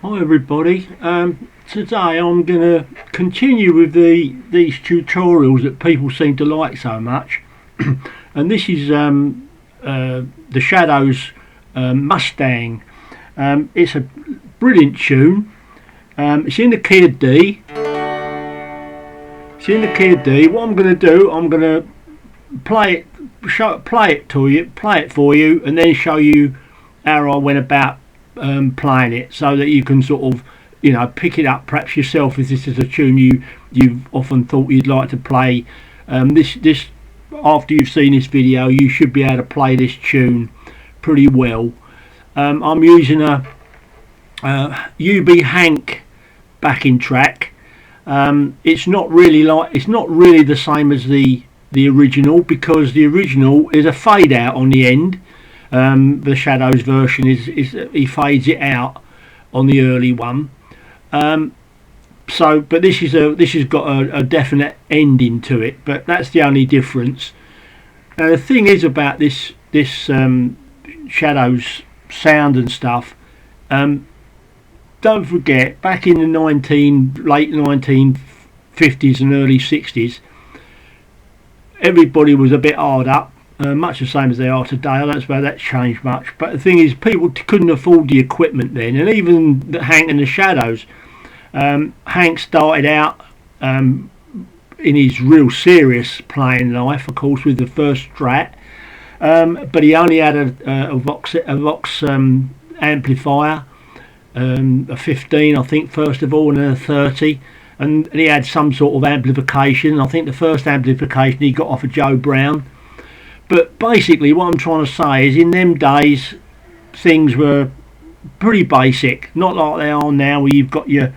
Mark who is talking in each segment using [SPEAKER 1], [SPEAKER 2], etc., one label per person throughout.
[SPEAKER 1] Hi everybody. Today I'm going to continue with these tutorials that people seem to like so much, and this is the Shadows Mustang. It's a brilliant tune. It's in the key of D. It's in the key of D. What I'm going to do, I'm going to play it for you, and then show you how I went about playing it, so that you can sort of, pick it up perhaps yourself if this is a tune you've often thought you'd like to play. This after you've seen this video, you should be able to play this tune pretty well. I'm using a UB Hank backing track. It's not really the same as the original, because the original is a fade out on the end. The Shadows version is he fades it out on the early one. But this has got a definite ending to it. But that's the only difference. Now the thing is about this Shadows sound and stuff. Don't forget, back in the late 1950s and early 60s, everybody was a bit hard up. Much the same as they are today. I don't suppose that's changed much. But the thing is, people couldn't afford the equipment then, and even Hank and the Shadows. Hank started out in his real serious playing life, of course, with the first Strat, but he only had a Vox amplifier, a 15, I think, first of all, and then a 30. And he had some sort of amplification. I think the first amplification he got off of Joe Brown. But basically what I'm trying to say is, in them days things were pretty basic, not like they are now, where you've got your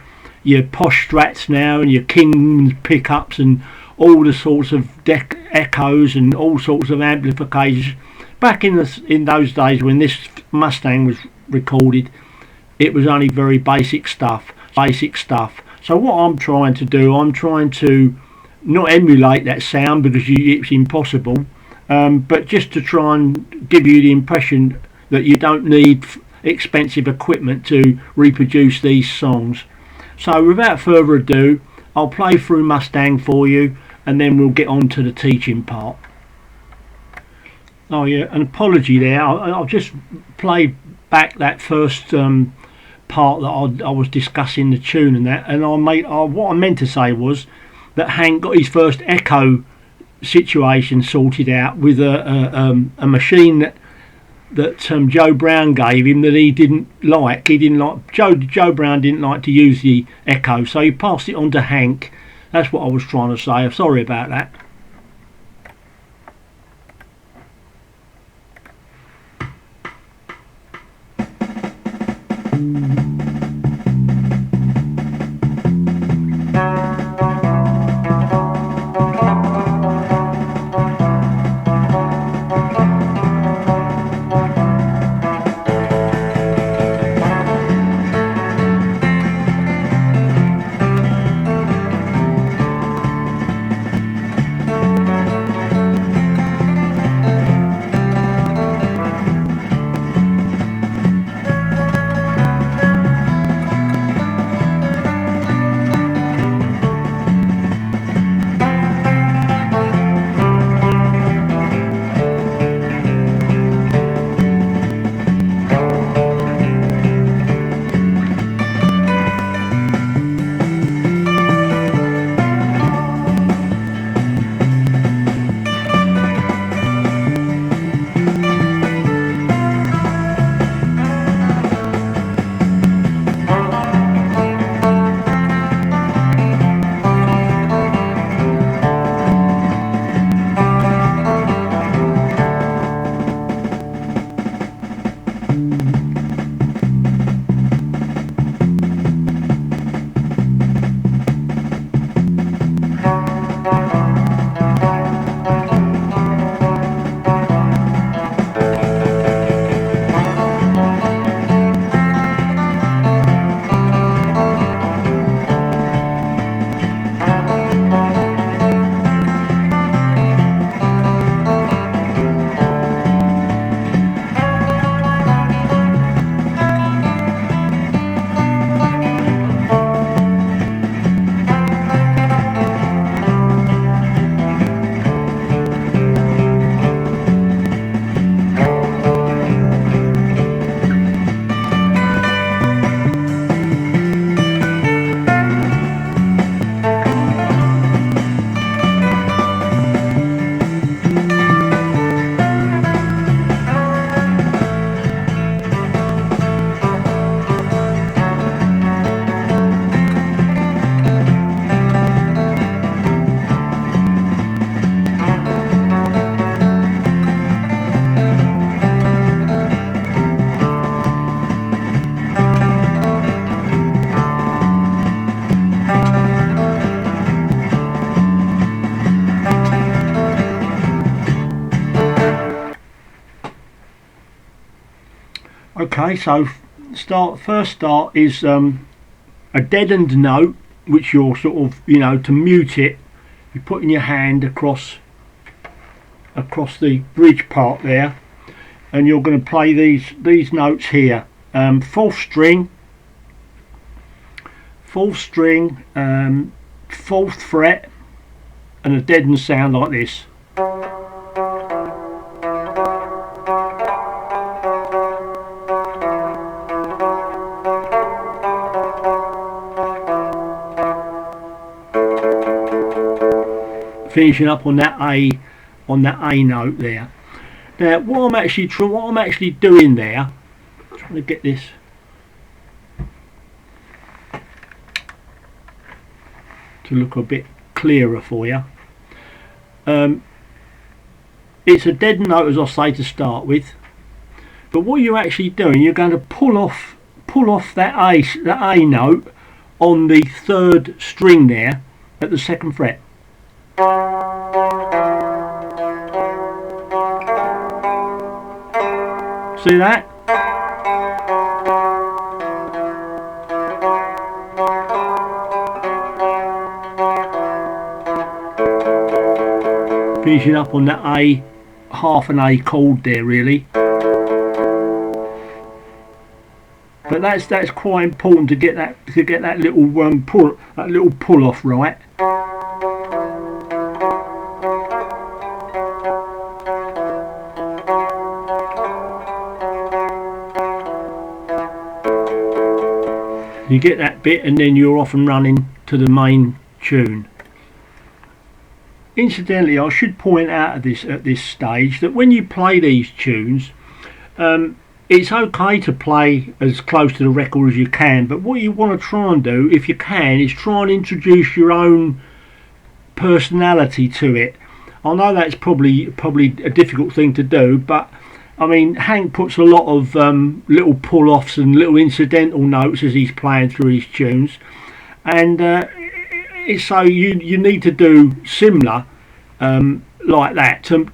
[SPEAKER 1] posh Strats now and your King pickups and all the sorts of echoes and all sorts of amplifications. Back in those days when this Mustang was recorded, it was only very basic stuff. So what I'm trying to do, I'm trying to not emulate that sound, because it's impossible. But just to try and give you the impression that you don't need expensive equipment to reproduce these songs. So without further ado, I'll play through Mustang for you, and then we'll get on to the teaching part. Oh yeah, an apology there. I'll just play back that first part that I was discussing the tune and that, and what I meant to say was that Hank got his first echo situation sorted out with a machine that Joe Brown gave him, that he didn't like. Joe Brown didn't like to use the echo, so he passed it on to Hank. That's what I was trying to say. I'm sorry about that. Okay, so first start is a deadened note, which you're sort of, you know, to mute it, you're putting your hand across the bridge part there, and you're going to play these notes here. Fourth string, fourth fret, and a deadened sound like this. Finishing up on that A note there. Now what I'm actually doing there, I'm trying to get this to look a bit clearer for you. It's a dead note, as I say, to start with, but what you're actually doing, you're going to pull off that A note on the third string there at the second fret. See that? Finishing up on that A, half an A chord there really. But that's quite important to get that little pull off right. You get that bit and then you're off and running to the main tune. Incidentally, I should point out at this stage that when you play these tunes, it's okay to play as close to the record as you can, but what you want to try and do, if you can, is try and introduce your own personality to it. I know that's probably a difficult thing to do, but I mean, Hank puts a lot of little pull-offs and little incidental notes as he's playing through his tunes, and so you need to do similar like that to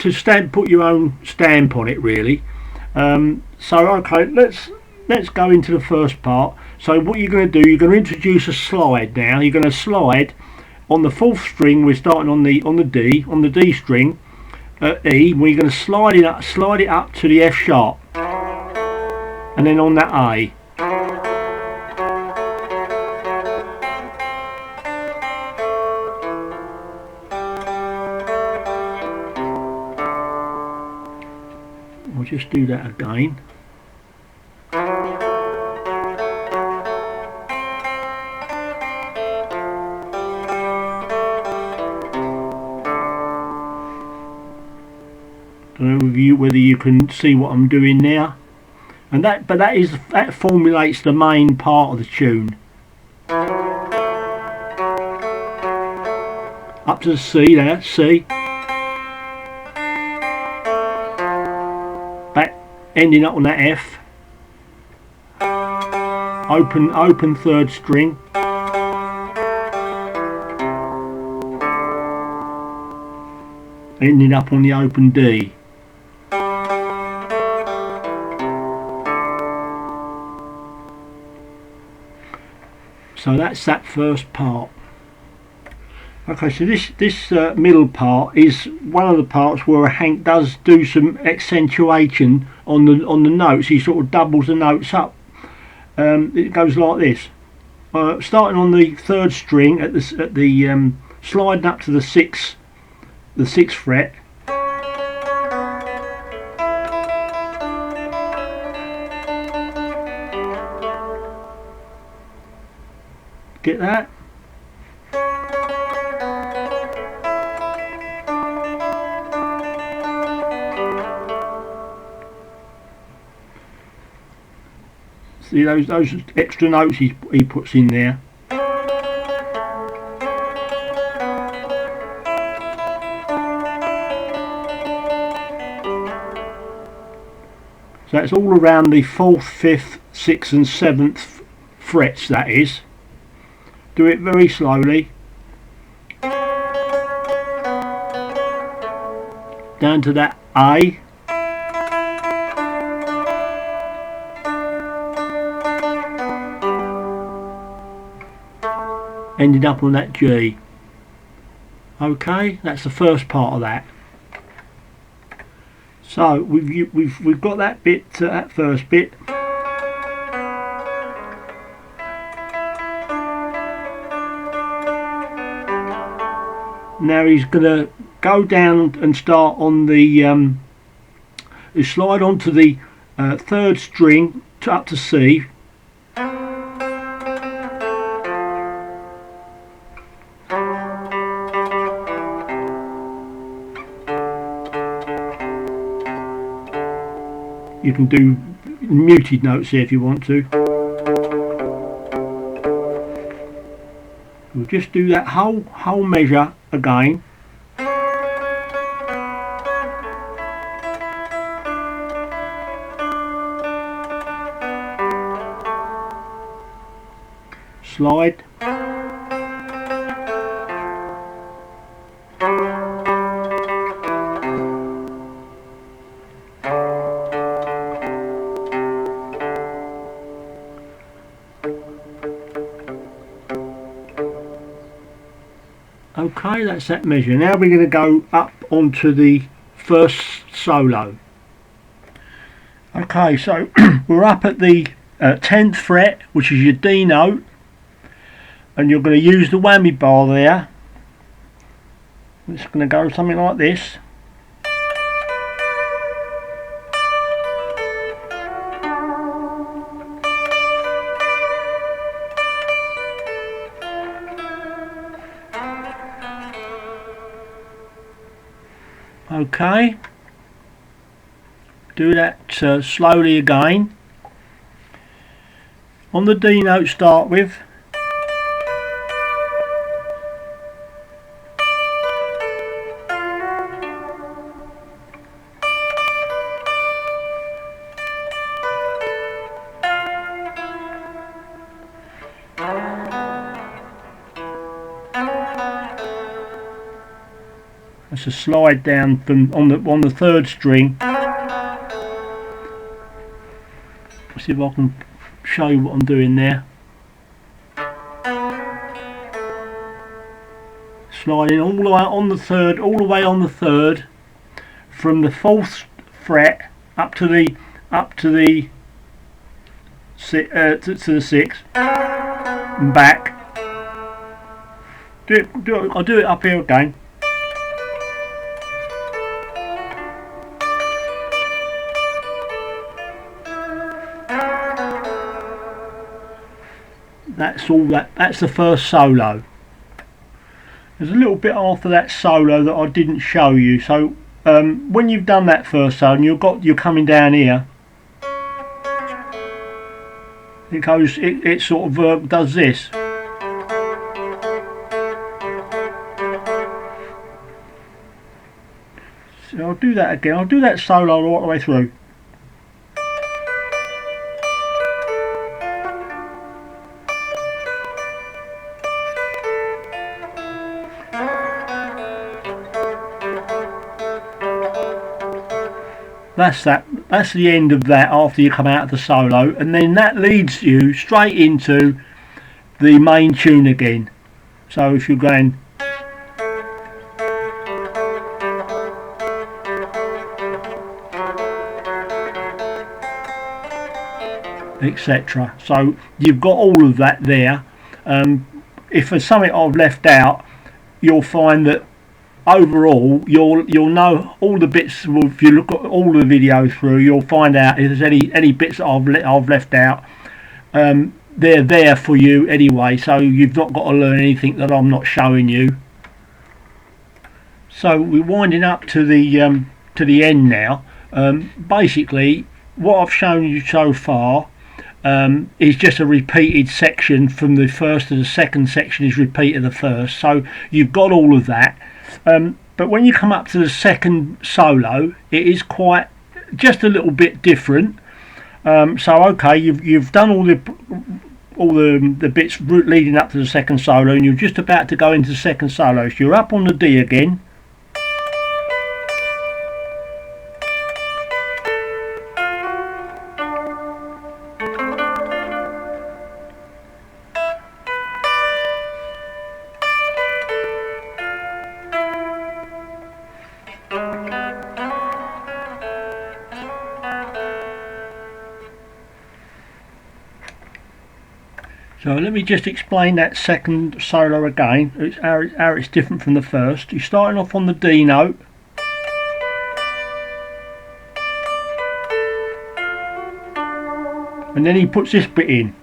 [SPEAKER 1] put your own stamp on it really. So okay, let's go into the first part. So what you're going to do, you're going to introduce a slide now. You're going to slide on the fourth string. We're starting on the D string. E, we're going to slide it up to the F sharp, and then on that A. I'll just do that again. I don't know whether you can see what I'm doing now, and that formulates the main part of the tune. Up to the C there, C. Back, ending up on that F. Open third string. Ending up on the open D. So that's that first part. Okay, so this middle part is one of the parts where Hank does do some accentuation on the notes. He sort of doubles the notes up. It goes like this. Starting on the third string at the sliding up to the sixth fret. Get that? See those extra notes he puts in there. So that's all around the 4th, 5th, 6th and 7th frets, that is. Do it very slowly. Down to that A. ending up on that G. Okay, that's the first part of that. So we've got that bit, that first bit. Now he's going to go down and start on the slide onto the third string up to C. You can do muted notes here if you want to. We'll just do that whole measure again. Slide. Okay, that's that measure. Now we're going to go up onto the first solo. Okay, so we're up at the 10th fret, which is your D note, and you're going to use the whammy bar there. It's going to go something like this. Okay, do that slowly again. On the D note start with. That's a slide down from on the third string. Let's see if I can show you what I'm doing there. Sliding all the way on the third, from the 4th fret up to the 6th and back. I'll do it up here again. That's the first solo. There's a little bit after that solo that I didn't show you. So when you've done that first solo and you're coming down here, it sort of does this. So I'll do that again. I'll do that solo all the way through. That's the end of that after you come out of the solo, and then that leads you straight into the main tune again. So if you're going etc. So you've got all of that there. If there's something I've left out, you'll find that overall you'll know all the bits. If you look at all the videos through, you'll find out if there's any bits that I've left out. They're there for you anyway, so you've not got to learn anything that I'm not showing you. So we're winding up to the end now. Basically what I've shown you so far is just a repeated section from the first to the second section is repeat of the first, so you've got all of that. But when you come up to the second solo, it is quite just a little bit different. So okay, you've done all the bits leading up to the second solo, and you're just about to go into the second solo. So you're up on the D again. So let me just explain that second solo again. It's how it's different from the first. You're starting off on the D note. And then he puts this bit in.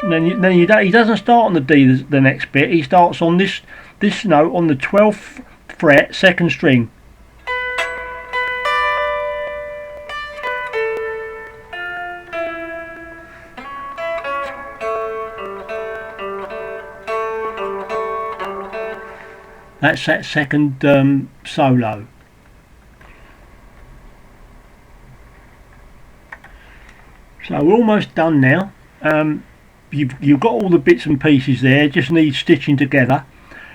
[SPEAKER 1] And then he doesn't start on the D the next bit. He starts on this note on the 12th fret, second string. That's that second solo. So we're almost done now. You've got all the bits and pieces there, just need stitching together.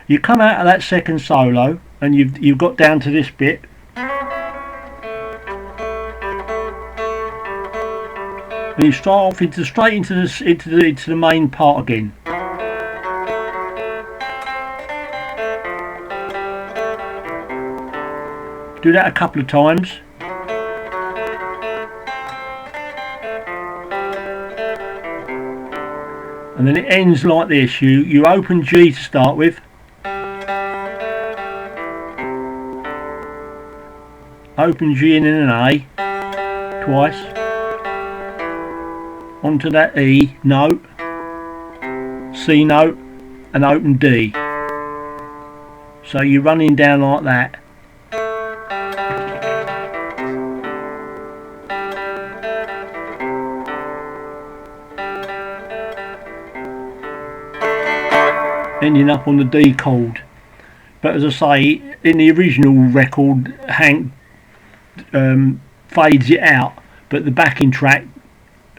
[SPEAKER 1] You come out of that second solo and you've got down to this bit. And you start off straight into the main part again. Do that a couple of times. And then it ends like this. You open G to start with. Open G and then an A twice. Onto that E note, C note, and open D. So you're running down like that. Ending up on the D chord. But as I say, in the original record, Hank fades it out, but the backing track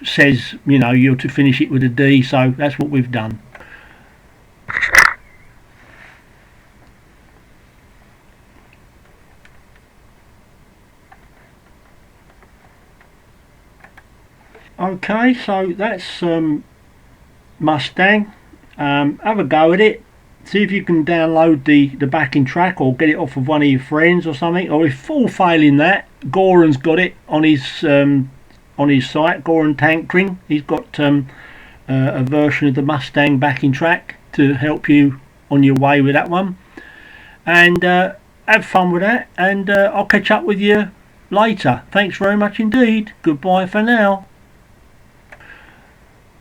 [SPEAKER 1] says, you know, you're to finish it with a D, so that's what we've done. Okay, so that's Mustang. Have a go at it. See if you can download the backing track or get it off of one of your friends or something. Or if all failing that, Goran's got it on his site, Goran Tankring. He's got a version of the Mustang backing track to help you on your way with that one. And have fun with that. And I'll catch up with you later. Thanks very much indeed. Goodbye for now.